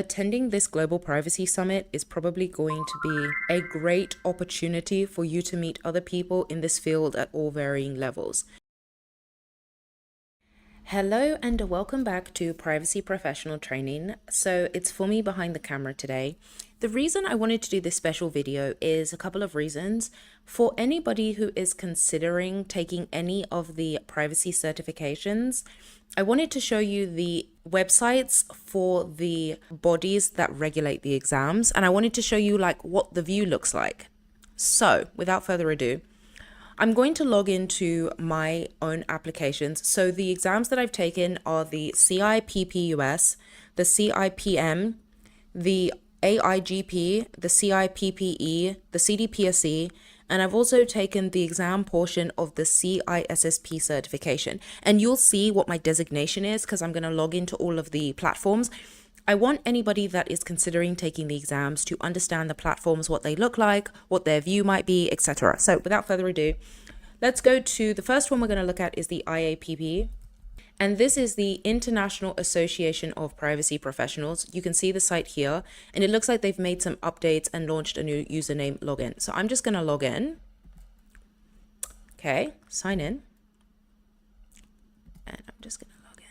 Attending this Global Privacy Summit is probably going to be a great opportunity for you to meet other people in this field at all varying levels. Hello and welcome back to Privacy Professional Training. So it's for me behind the camera today. The reason I wanted to do this special video is a couple of reasons. For anybody who is considering taking any of the privacy certifications, I wanted to show you the websites for the bodies that regulate the exams, and I wanted to show you like what the view looks like. So without further ado, I'm going to log into my own applications. So the exams that I've taken are the CIPP US, the CIPM, the AIGP, the CIPPE, the CDPSE, and I've also taken the exam portion of the CISSP certification. And you'll see what my designation is because I'm going to log into all of the platforms. I want anybody that is considering taking the exams to understand the platforms, what they look like, what their view might be, etc. So without further ado, let's go to the first one we're going to look at is the IAPP. And this is the International Association of Privacy Professionals. You can see the site here, and it looks like they've made some updates and launched a new username login. So I'm just going to log in. Okay, sign in. And I'm just going to log in.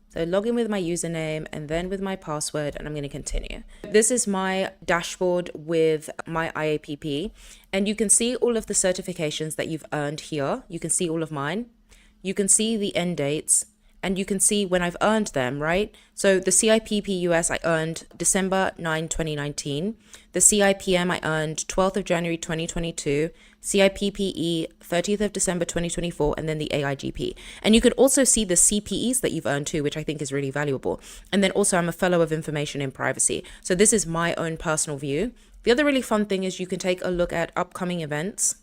So log in with my username and then with my password, and I'm going to continue. This is my dashboard with my IAPP, and you can see all of the certifications that you've earned here. You can see all of mine. You can see the end dates, and you can see when I've earned them, right? So the CIPP US I earned December 9, 2019. The CIPM I earned 12th of January 2022. CIPPE 30th of December 2024, and then the AIGP. And you could also see the CPEs that you've earned too, which I think is really valuable. And then also I'm a fellow of information in privacy. So this is my own personal view. The other really fun thing is you can take a look at upcoming events.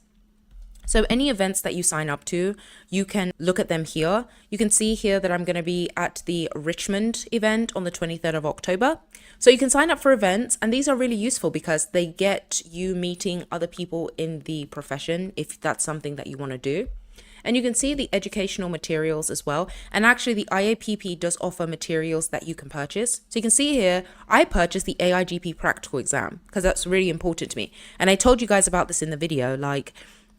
So any events that you sign up to, you can look at them here. You can see here that I'm going to be at the Richmond event on the 23rd of October. So you can sign up for events, and these are really useful because they get you meeting other people in the profession if that's something that you want to do. And you can see the educational materials as well. And actually the IAPP does offer materials that you can purchase. So you can see here, I purchased the AIGP practical exam because that's really important to me. And I told you guys about this in the video, like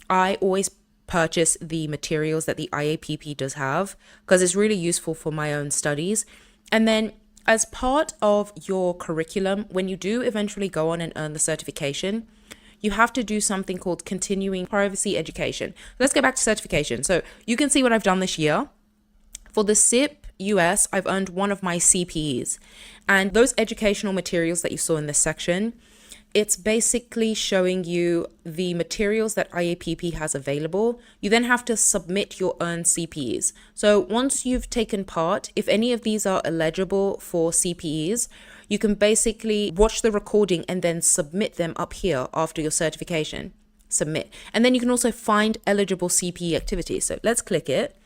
I always purchase the materials that the IAPP does have because it's really useful for my own studies. And then as part of your curriculum, when you do eventually go on and earn the certification, you have to do something called continuing privacy education. Let's go back to certification. So you can see what I've done this year. For the CIP US, I've earned one of my CPEs. And those educational materials that you saw in this section, it's basically showing you the materials that IAPP has available. You then have to submit your earned CPEs. So once you've taken part, if any of these are eligible for CPEs, you can basically watch the recording and then submit them up here after your certification. Submit. And then you can also find eligible CPE activities. So let's click it.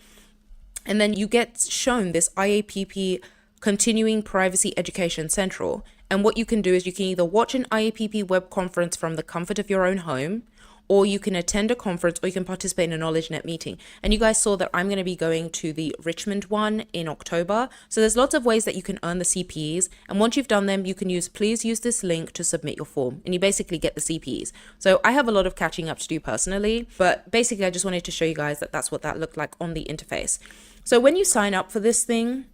And then you get shown this IAPP Continuing Privacy Education Central. And what you can do is you can either watch an IAPP web conference from the comfort of your own home, or you can attend a conference, or you can participate in a KnowledgeNet meeting. And you guys saw that I'm going to be going to the Richmond one in October. So there's lots of ways that you can earn the CPEs. And once you've done them, you can please use this link to submit your form. And you basically get the CPEs. So I have a lot of catching up to do personally, but basically I just wanted to show you guys that that's what that looked like on the interface. So when you sign up for this thing,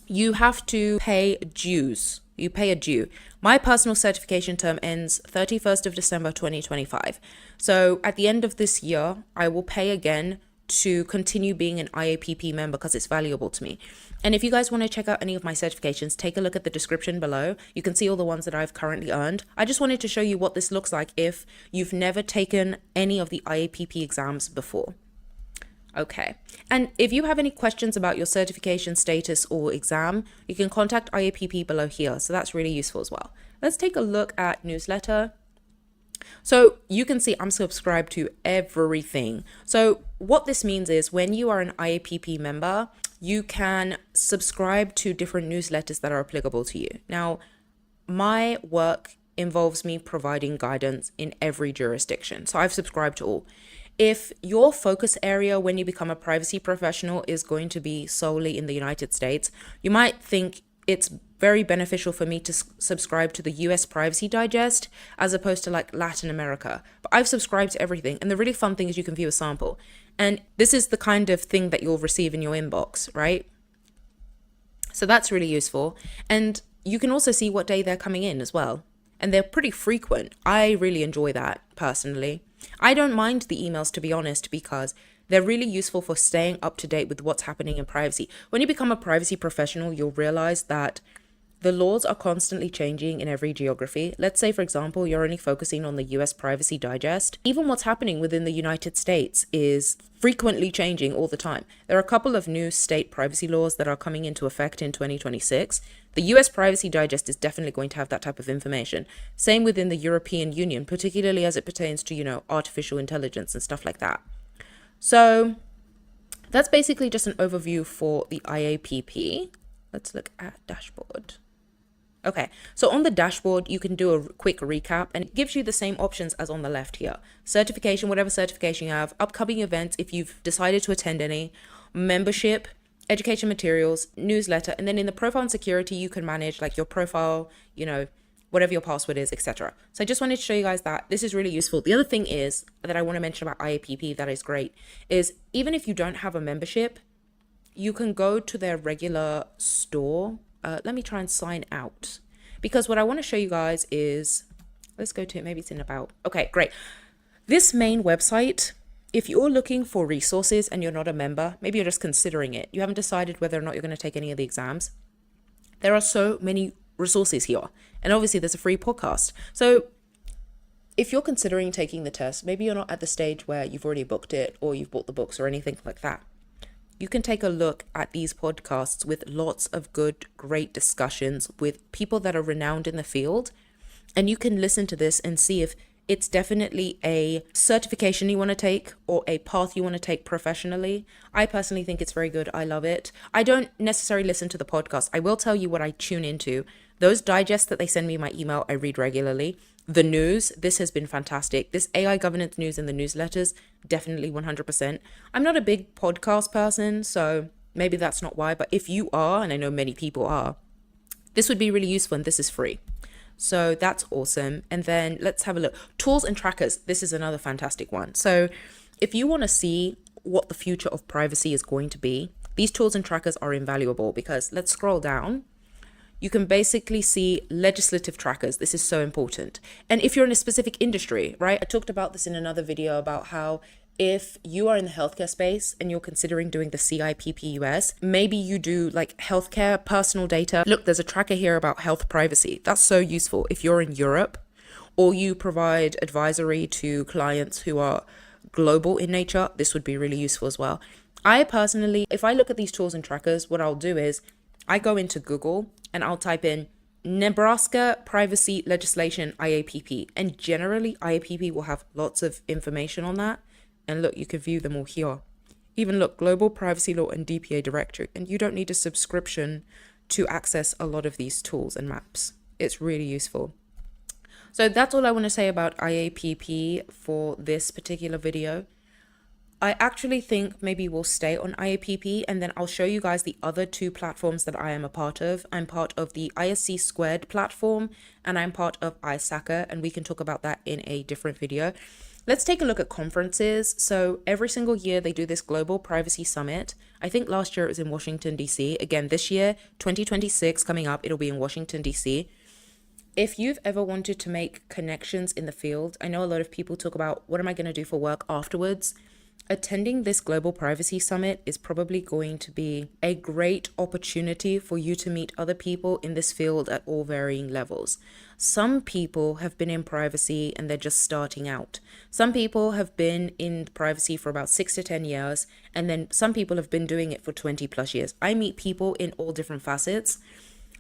you have to pay dues. You pay a due. My personal certification term ends 31st of December 2025. So at the end of this year, I will pay again to continue being an IAPP member because it's valuable to me. And if you guys want to check out any of my certifications, take a look at the description below. You can see all the ones that I've currently earned. I just wanted to show you what this looks like if you've never taken any of the IAPP exams before. Okay, and if you have any questions about your certification status or exam, you can contact IAPP below here. So that's really useful as well. Let's take a look at newsletter. So you can see I'm subscribed to everything. So what this means is when you are an IAPP member, you can subscribe to different newsletters that are applicable to you. Now, my work involves me providing guidance in every jurisdiction. So I've subscribed to all. If your focus area when you become a privacy professional is going to be solely in the United States, you might think it's very beneficial for me to subscribe to the US Privacy Digest as opposed to like Latin America. But I've subscribed to everything. And the really fun thing is you can view a sample. And this is the kind of thing that you'll receive in your inbox, right? So that's really useful. And you can also see what day they're coming in as well. And they're pretty frequent. I really enjoy that personally. I don't mind the emails, to be honest, because they're really useful for staying up to date with what's happening in privacy. When you become a privacy professional, you'll realize that the laws are constantly changing in every geography. Let's say, for example, you're only focusing on the US Privacy Digest. Even what's happening within the United States is frequently changing all the time. There are a couple of new state privacy laws that are coming into effect in 2026. The US Privacy Digest is definitely going to have that type of information. Same within the European Union, particularly as it pertains to, artificial intelligence and stuff like that. So that's basically just an overview for the IAPP. Let's look at dashboard. Okay, so on the dashboard, you can do a quick recap and it gives you the same options as on the left here. Certification, whatever certification you have, upcoming events if you've decided to attend any, membership, education materials, newsletter, and then in the profile and security, you can manage like your profile, whatever your password is, etc. So I just wanted to show you guys that this is really useful. The other thing is that I want to mention about IAPP that is great is even if you don't have a membership, you can go to their regular store. Let me try and sign out because what I want to show you guys is, let's go to it. Maybe it's in about. Okay, great. This main website, if you're looking for resources and you're not a member, maybe you're just considering it. You haven't decided whether or not you're going to take any of the exams. There are so many resources here. And obviously there's a free podcast. So if you're considering taking the test, maybe you're not at the stage where you've already booked it or you've bought the books or anything like that. You can take a look at these podcasts with lots of good, great discussions with people that are renowned in the field. And you can listen to this and see if it's definitely a certification you want to take or a path you want to take professionally. I personally think it's very good. I love it. I don't necessarily listen to the podcast. I will tell you what I tune into. Those digests that they send me in my email, I read regularly. The news, this has been fantastic. This AI governance news in the newsletters, definitely 100%. I'm not a big podcast person, so maybe that's not why. But if you are, and I know many people are, this would be really useful and this is free. So that's awesome. And then let's have a look. Tools and trackers. This is another fantastic one. So if you want to see what the future of privacy is going to be, these tools and trackers are invaluable because let's scroll down. You can basically see legislative trackers. This is so important. And if you're in a specific industry, right? I talked about this in another video about how if you are in the healthcare space and you're considering doing the CIPP US, maybe you do like healthcare personal data. Look, there's a tracker here about health privacy. That's so useful if you're in Europe or you provide advisory to clients who are global in nature. This would be really useful as well. I personally, if I look at these tools and trackers, what I'll do is I go into Google and I'll type in Nebraska privacy legislation IAPP, and generally IAPP will have lots of information on that. And look, you can view them all here. Even look, global privacy law and DPA directory, and you don't need a subscription to access a lot of these tools and maps. It's really useful. So that's all I want to say about IAPP for this particular video. I actually think maybe we'll stay on IAPP and then I'll show you guys the other two platforms that I am a part of. I'm part of the ISC Squared platform and I'm part of ISACA, and we can talk about that in a different video. Let's take a look at conferences. So every single year they do this Global Privacy Summit. I think last year it was in Washington, D.C. Again, this year, 2026 coming up, it'll be in Washington, D.C. If you've ever wanted to make connections in the field, I know a lot of people talk about what am I going to do for work afterwards. Attending this Global Privacy Summit is probably going to be a great opportunity for you to meet other people in this field at all varying levels. Some people have been in privacy and they're just starting out. Some people have been in privacy for about 6 to 10 years, and then some people have been doing it for 20 plus years. I meet people in all different facets.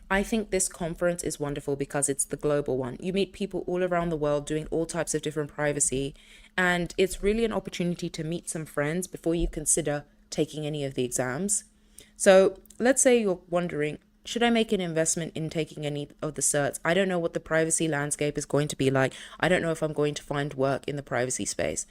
I think this conference is wonderful because it's the global one. You meet people all around the world doing all types of different privacy, and it's really an opportunity to meet some friends before you consider taking any of the exams. So let's say you're wondering, should I make an investment in taking any of the certs? I don't know what the privacy landscape is going to be like. I don't know if I'm going to find work in the privacy space.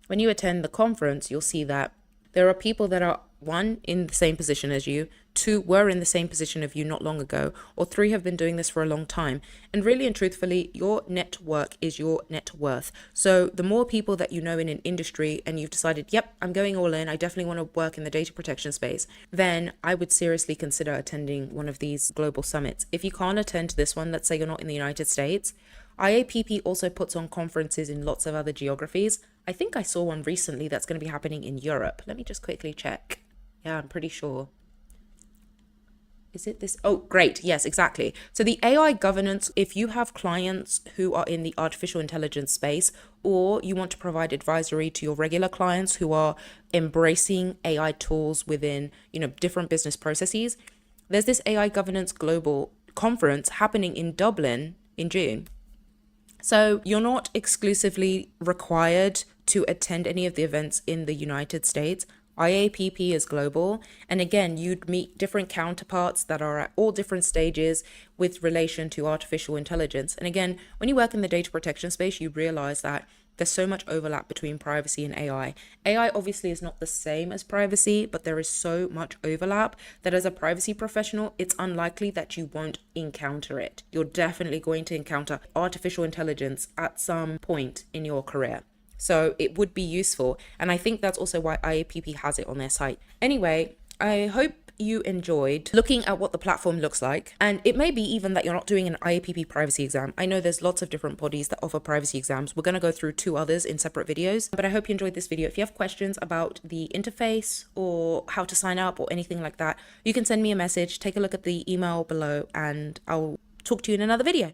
when you attend the conference, you'll see that there are people that are, one, in the same position as you, two, were in the same position of you not long ago, or three, have been doing this for a long time. And really and truthfully, your network is your net worth. So the more people that you know in an industry and you've decided, yep, I'm going all in, I definitely want to work in the data protection space, then I would seriously consider attending one of these global summits. If you can't attend this one, let's say you're not in the United States, IAPP also puts on conferences in lots of other geographies. I think I saw one recently that's going to be happening in Europe. Let me just quickly check. Yeah, I'm pretty sure. Is it this? Oh, great. Yes, exactly. So the AI governance, if you have clients who are in the artificial intelligence space, or you want to provide advisory to your regular clients who are embracing AI tools within, different business processes, there's this AI governance global conference happening in Dublin in June. So you're not exclusively required to attend any of the events in the United States. IAPP is global. And again, you'd meet different counterparts that are at all different stages with relation to artificial intelligence. And again, when you work in the data protection space, you realize that there's so much overlap between privacy and AI. AI obviously is not the same as privacy, but there is so much overlap that as a privacy professional, it's unlikely that you won't encounter it. You're definitely going to encounter artificial intelligence at some point in your career. So it would be useful. And I think that's also why IAPP has it on their site. Anyway, I hope you enjoyed looking at what the platform looks like. And it may be even that you're not doing an IAPP privacy exam. I know there's lots of different bodies that offer privacy exams. We're going to go through 2 others in separate videos, but I hope you enjoyed this video. If you have questions about the interface or how to sign up or anything like that, you can send me a message, take a look at the email below, and I'll talk to you in another video.